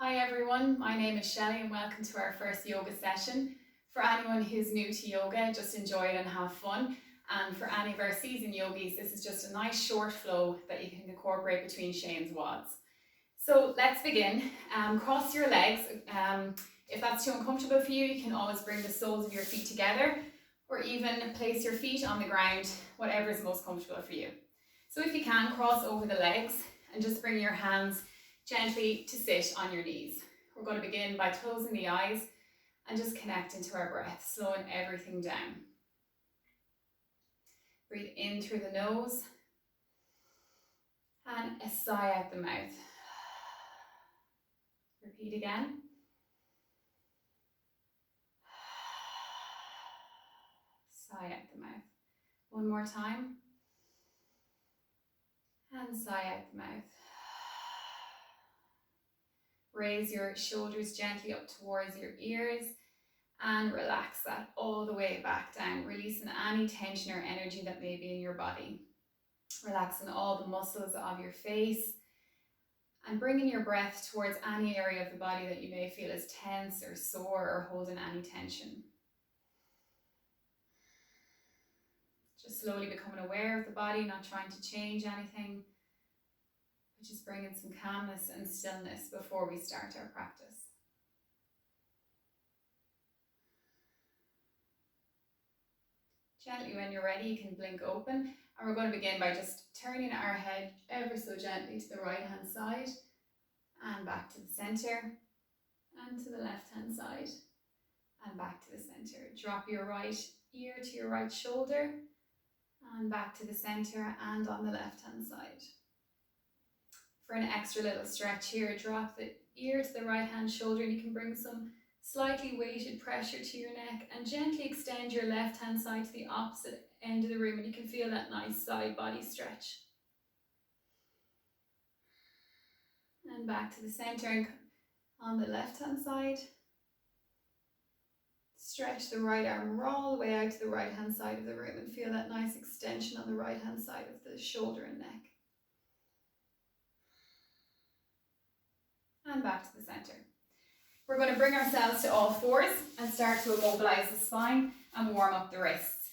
Hi everyone, my name is Shelley and welcome to our first yoga session. For anyone who's new to yoga, just enjoy it and have fun. And for any of our seasoned yogis, this is just a nice short flow that you can incorporate between Shane's WODs. So let's begin. Cross your legs. If that's too uncomfortable for you, you can always bring the soles of your feet together or even place your feet on the ground, whatever is most comfortable for you. So if you can, cross over the legs and just bring your hands gently to sit on your knees. We're going to begin by closing the eyes and just connecting to our breath, slowing everything down. Breathe in through the nose and a sigh out the mouth. Repeat again. Sigh out the mouth. One more time. And sigh out the mouth. Raise your shoulders gently up towards your ears and relax that all the way back down, releasing any tension or energy that may be in your body. Relaxing all the muscles of your face and bringing your breath towards any area of the body that you may feel is tense or sore or holding any tension. Just slowly becoming aware of the body, not trying to change anything, but just bringing some calmness and stillness before we start our practice. Gently, when you're ready, you can blink open, and we're going to begin by just turning our head ever so gently to the right hand side and back to the center and to the left hand side and back to the center. Drop your right ear to your right shoulder and back to the center and on the left hand side. For an extra little stretch here, drop the ear to the right hand shoulder and you can bring some slightly weighted pressure to your neck and gently extend your left hand side to the opposite end of the room and you can feel that nice side body stretch. And back to the center and on the left hand side. Stretch the right arm all the way out to the right hand side of the room and feel that nice extension on the right hand side of the shoulder and neck. And back to the center. We're going to bring ourselves to all fours and start to immobilize the spine and warm up the wrists.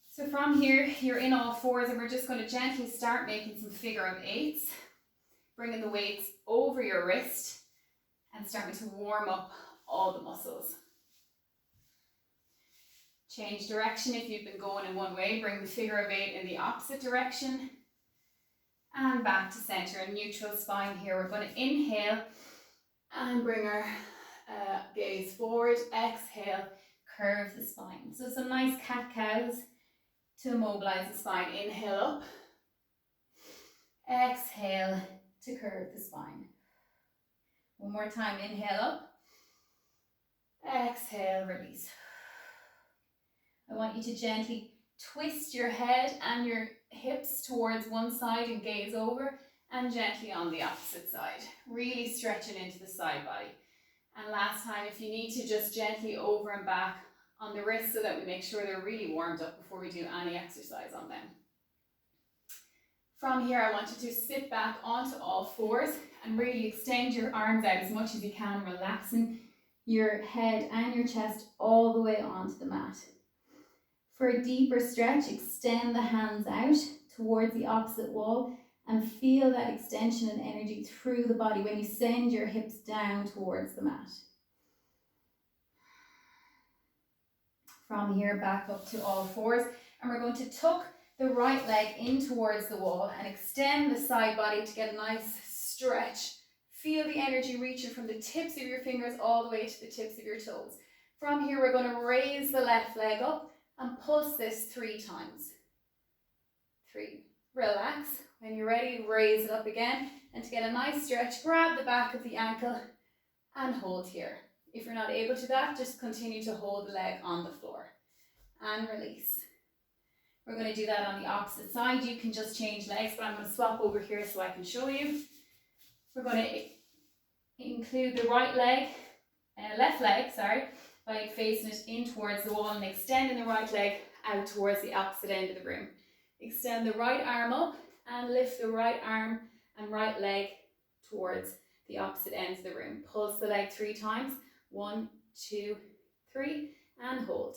So from here, you're in all fours and we're just going to gently start making some figure of eights, bringing the weights over your wrist and starting to warm up all the muscles. Change direction if you've been going in one way, bring the figure of eight in the opposite direction and back to center and neutral spine here. We're going to inhale and bring our gaze forward, exhale, curve the spine. So some nice cat-cows to immobilize the spine. Inhale up, exhale to curve the spine. One more time, inhale up, exhale, release. I want you to gently twist your head and your hips towards one side and gaze over and gently on the opposite side. Really stretching into the side body. And last time, if you need to, just gently over and back on the wrists so that we make sure they're really warmed up before we do any exercise on them. From here, I want you to sit back onto all fours and really extend your arms out as much as you can, relaxing your head and your chest all the way onto the mat. For a deeper stretch, extend the hands out towards the opposite wall and feel that extension and energy through the body when you send your hips down towards the mat. From here, back up to all fours, and we're going to tuck the right leg in towards the wall and extend the side body to get a nice stretch. Feel the energy reaching from the tips of your fingers all the way to the tips of your toes. From here, we're going to raise the left leg up and pulse this 3 times. 3. Relax. When you're ready, raise it up again. And to get a nice stretch, grab the back of the ankle and hold here. If you're not able to that, just continue to hold the leg on the floor. And release. We're going to do that on the opposite side. You can just change legs, but I'm going to swap over here so I can show you. We're going to include the left leg, by facing it in towards the wall and extending the right leg out towards the opposite end of the room. Extend the right arm up and lift the right arm and right leg towards the opposite ends of the room. Pulse the leg 3 times. 1, 2, 3, and hold.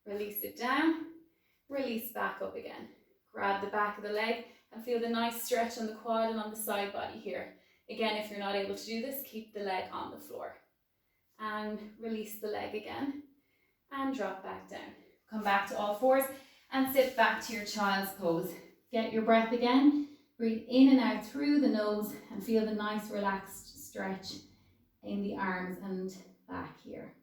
Release it down, release back up again. Grab the back of the leg and feel the nice stretch on the quad and on the side body here. Again, if you're not able to do this, keep the leg on the floor. And release the leg again and drop back down. Come back to all fours and sit back to your child's pose. Get your breath again. Breathe in and out through the nose and feel the nice relaxed stretch in the arms and back here.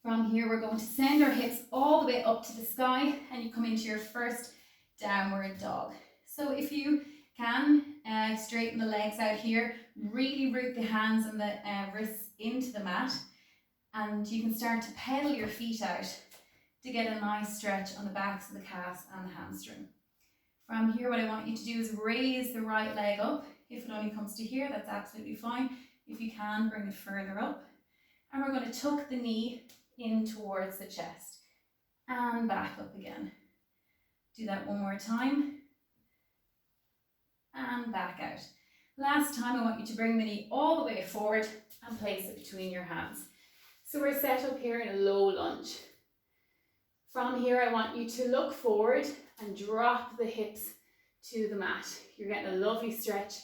From here, we're going to send our hips all the way up to the sky and you come into your first downward dog. So if you can, straighten the legs out here, really root the hands and the wrists into the mat, and you can start to pedal your feet out to get a nice stretch on the backs of the calves and the hamstring. From here, what I want you to do is raise the right leg up. If it only comes to here, that's absolutely fine. If you can, bring it further up. And we're going to tuck the knee in towards the chest and back up again. Do that one more time and back out. Last time, I want you to bring the knee all the way forward and place it between your hands. So we're set up here in a low lunge. From here, I want you to look forward and drop the hips to the mat. You're getting a lovely stretch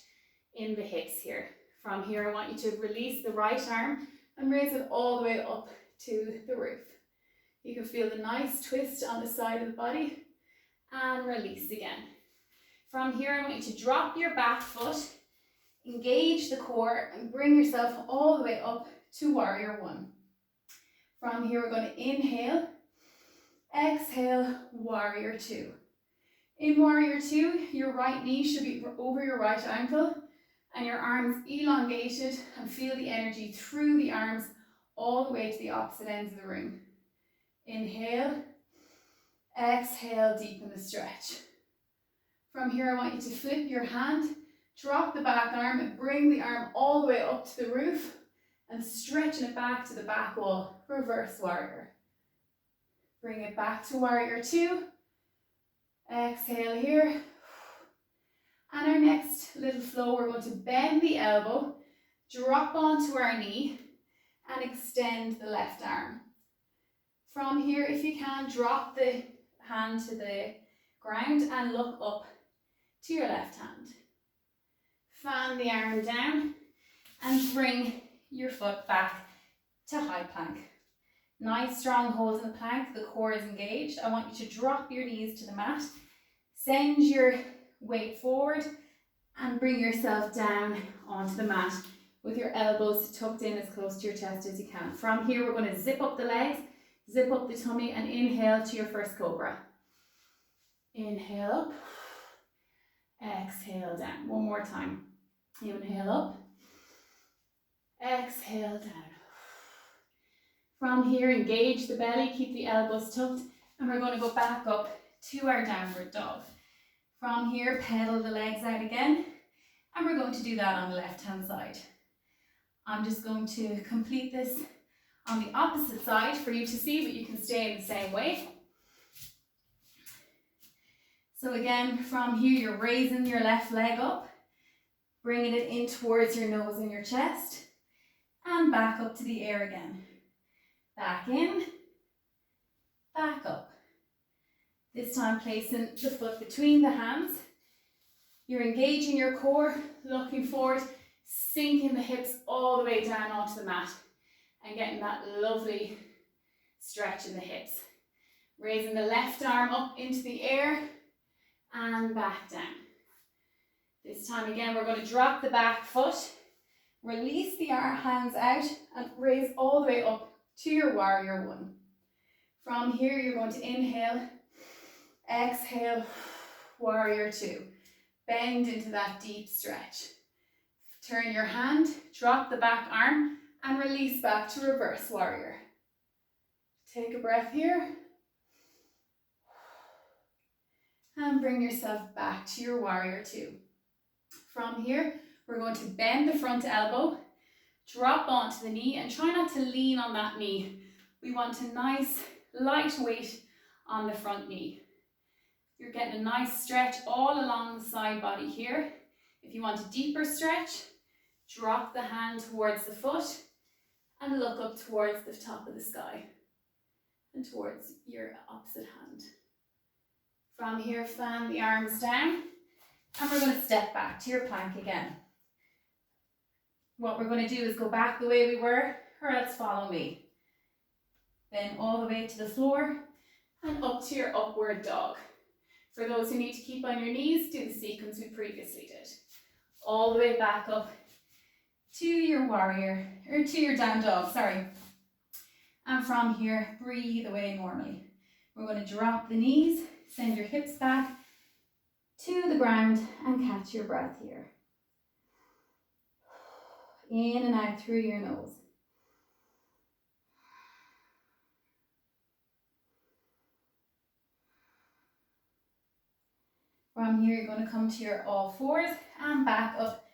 in the hips here. From here, I want you to release the right arm and raise it all the way up to the roof. You can feel the nice twist on the side of the body and release again. From here, I want you to drop your back foot, engage the core and bring yourself all the way up to warrior one. From here, we're going to inhale, exhale, warrior two. In warrior two, your right knee should be over your right ankle and your arms elongated, and feel the energy through the arms all the way to the opposite ends of the room. Inhale, exhale, deepen the stretch. From here, I want you to flip your hand, drop the back arm and bring the arm all the way up to the roof and stretching it back to the back wall, reverse warrior. Bring it back to warrior two. Exhale here. And our next little flow, we're going to bend the elbow, drop onto our knee and extend the left arm. From here, if you can, drop the hand to the ground and look up to your left hand. Fan the arm down and bring your foot back to high plank. Nice strong hold in the plank, the core is engaged. I want you to drop your knees to the mat, send your weight forward and bring yourself down onto the mat with your elbows tucked in as close to your chest as you can. From here, we're going to zip up the legs, zip up the tummy and inhale to your first cobra. Inhale up, exhale down. One more time. Inhale up, exhale down. From here, engage the belly, keep the elbows tucked, and we're going to go back up to our downward dog. From here, pedal the legs out again, and we're going to do that on the left-hand side. I'm just going to complete this on the opposite side for you to see, but you can stay in the same way. So again, from here, you're raising your left leg up, bringing it in towards your nose and your chest, and back up to the air again. Back in, back up. This time placing the foot between the hands. You're engaging your core, looking forward, sinking the hips all the way down onto the mat and getting that lovely stretch in the hips. Raising the left arm up into the air and back down. This time again, we're going to drop the back foot, release the hands out and raise all the way up to your warrior one. From here, you're going to inhale, exhale, warrior two. Bend into that deep stretch. Turn your hand, drop the back arm and release back to reverse warrior. Take a breath here. And bring yourself back to your warrior two. From here, we're going to bend the front elbow, drop onto the knee and try not to lean on that knee. We want a nice light weight on the front knee. You're getting a nice stretch all along the side body here. If you want a deeper stretch, Drop the hand towards the foot and look up towards the top of the sky and towards your opposite hand. From here, fan the arms down, and we're going to step back to your plank again. What we're going to do is go back the way we were, or else follow me. Then all the way to the floor and up to your upward dog. For those who need to keep on your knees, do the sequence we previously did. All the way back up to your warrior, or to your down dog, sorry. And from here, breathe away normally. We're going to drop the knees, send your hips back to the ground and catch your breath here. In and out through your nose. From here, you're going to come to your all fours and back up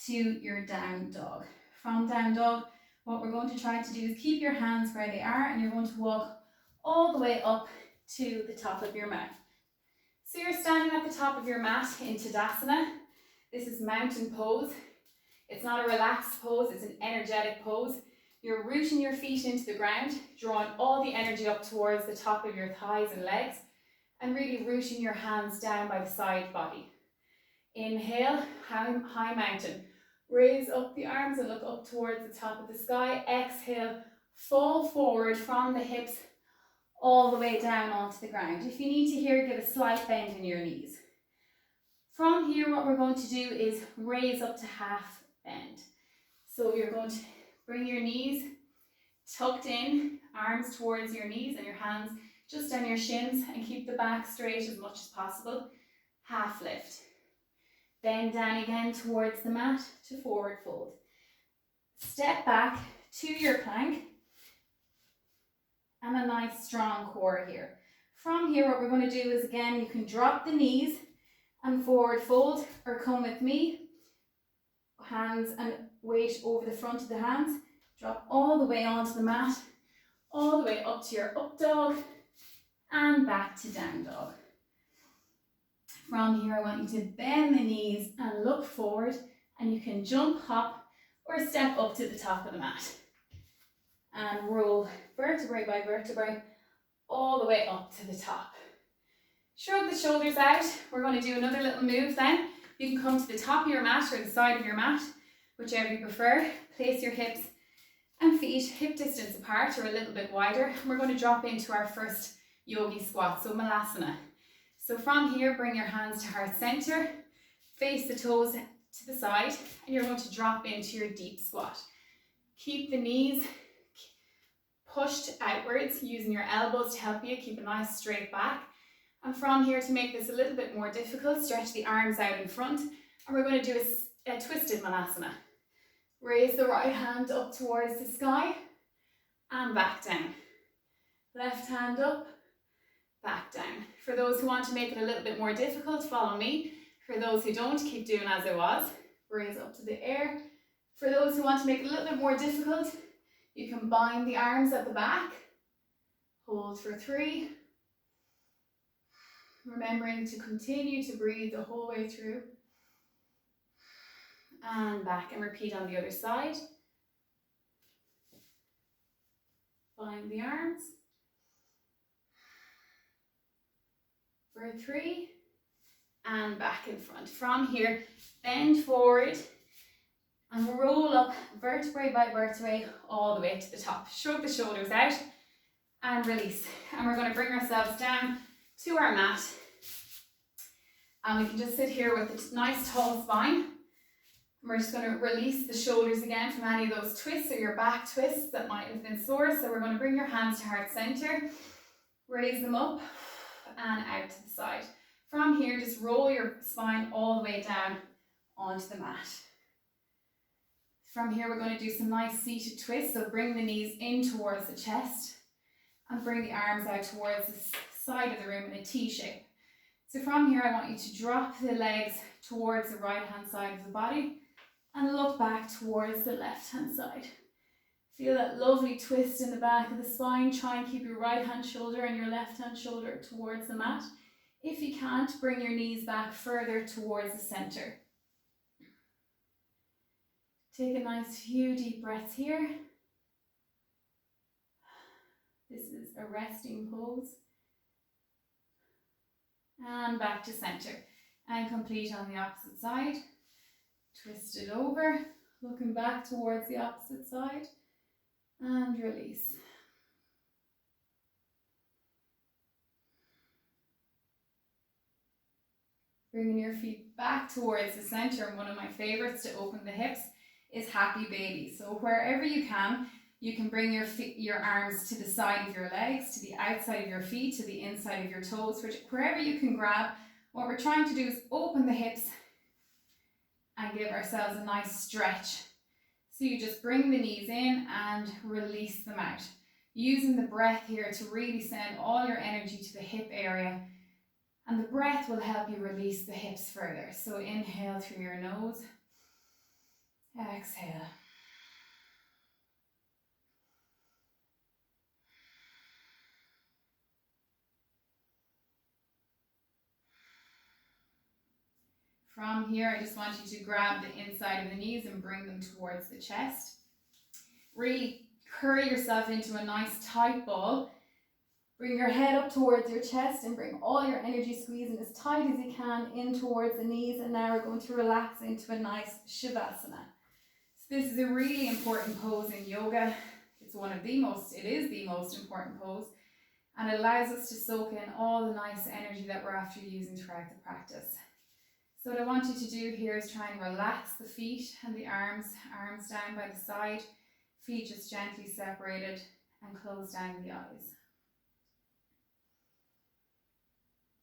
to your down dog. From down dog, what we're going to try to do is keep your hands where they are, and you're going to walk all the way up to the top of your mat. So you're standing at the top of your mat in Tadasana. This is mountain pose. It's not a relaxed pose, it's an energetic pose. You're rooting your feet into the ground, drawing all the energy up towards the top of your thighs and legs, and really rooting your hands down by the side body. Inhale, high mountain. Raise up the arms and look up towards the top of the sky. Exhale, fall forward from the hips all the way down onto the ground. If you need to here, give a slight bend in your knees. From here, what we're going to do is raise up to half bend. So you're going to bring your knees tucked in, arms towards your knees and your hands just on your shins, and keep the back straight as much as possible. Half lift. Bend down again towards the mat to forward fold. Step back to your plank and a nice strong core here. From here, what we're going to do is, again, you can drop the knees and forward fold, or come with me, hands and weight over the front of the hands, drop all the way onto the mat, all the way up to your up dog and back to down dog. From here, I want you to bend the knees and look forward, and you can jump, hop, or step up to the top of the mat. And roll vertebrae by vertebrae all the way up to the top. Shrug the shoulders out. We're going to do another little move then. You can come to the top of your mat or the side of your mat, whichever you prefer. Place your hips and feet hip distance apart or a little bit wider. We're going to drop into our first yogi squat, so Malasana. So from here, bring your hands to heart center, face the toes to the side, and you're going to drop into your deep squat. Keep the knees pushed outwards, using your elbows to help you keep a nice straight back. And from here, to make this a little bit more difficult, stretch the arms out in front, and we're going to do a twisted Malasana. Raise the right hand up towards the sky and back down. Left hand up, back down. For those who want to make it a little bit more difficult, follow me. For those who don't, keep doing as I was. Raise up to the air. For those who want to make it a little bit more difficult, you can bind the arms at the back. Hold for 3. Remembering to continue to breathe the whole way through. And back, and repeat on the other side. Bind the arms. For 3. And back in front. From here, bend forward and roll up vertebrae by vertebrae all the way to the top. Shrug the shoulders out and release. And we're going to bring ourselves down to our mat. And we can just sit here with a nice tall spine. We're just going to release the shoulders again from any of those twists or your back twists that might have been sore. So we're going to bring your hands to heart center, raise them up and out to the side. From here, just roll your spine all the way down onto the mat. From here, we're going to do some nice seated twists. So bring the knees in towards the chest and bring the arms out towards the side of the room in a T shape. So from here, I want you to drop the legs towards the right hand side of the body and look back towards the left hand side. Feel that lovely twist in the back of the spine. Try and keep your right hand shoulder and your left hand shoulder towards the mat. If you can't, bring your knees back further towards the center. Take a nice few deep breaths here. This is a resting pose. And back to center. And complete on the opposite side. Twist it over, looking back towards the opposite side. And release. Bringing your feet back towards the center. And one of my favorites to open the hips is Happy Baby. So wherever you can bring your arms to the side of your legs, to the outside of your feet, to the inside of your toes, wherever you can grab. What we're trying to do is open the hips and give ourselves a nice stretch. So you just bring the knees in and release them out. Using the breath here to really send all your energy to the hip area. And the breath will help you release the hips further. So inhale through your nose. Exhale. From here, I just want you to grab the inside of the knees and bring them towards the chest. Really curl yourself into a nice tight ball. Bring your head up towards your chest and bring all your energy squeezing as tight as you can in towards the knees. And now we're going to relax into a nice Shavasana. So this is a really important pose in yoga. It is the most important pose. And it allows us to soak in all the nice energy that we're after using throughout the practice. So what I want you to do here is try and relax the feet and the arms down by the side, feet just gently separated, and close down the eyes.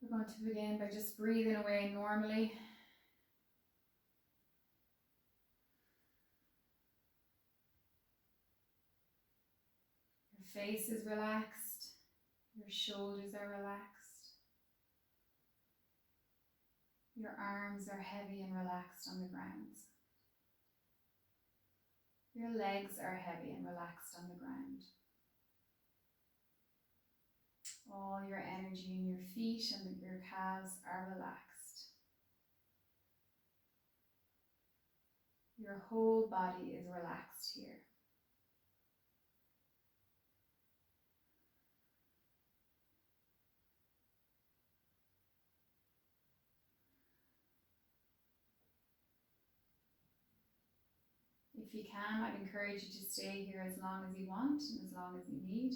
We're going to begin by just breathing away normally. Your face is relaxed, your shoulders are relaxed. Your arms are heavy and relaxed on the ground. Your legs are heavy and relaxed on the ground. All your energy in your feet and your calves are relaxed. Your whole body is relaxed here. If you can, I'd encourage you to stay here as long as you want and as long as you need.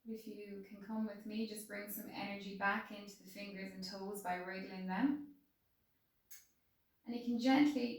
If you can come with me, just bring some energy back into the fingers and toes by wriggling them. And you can gently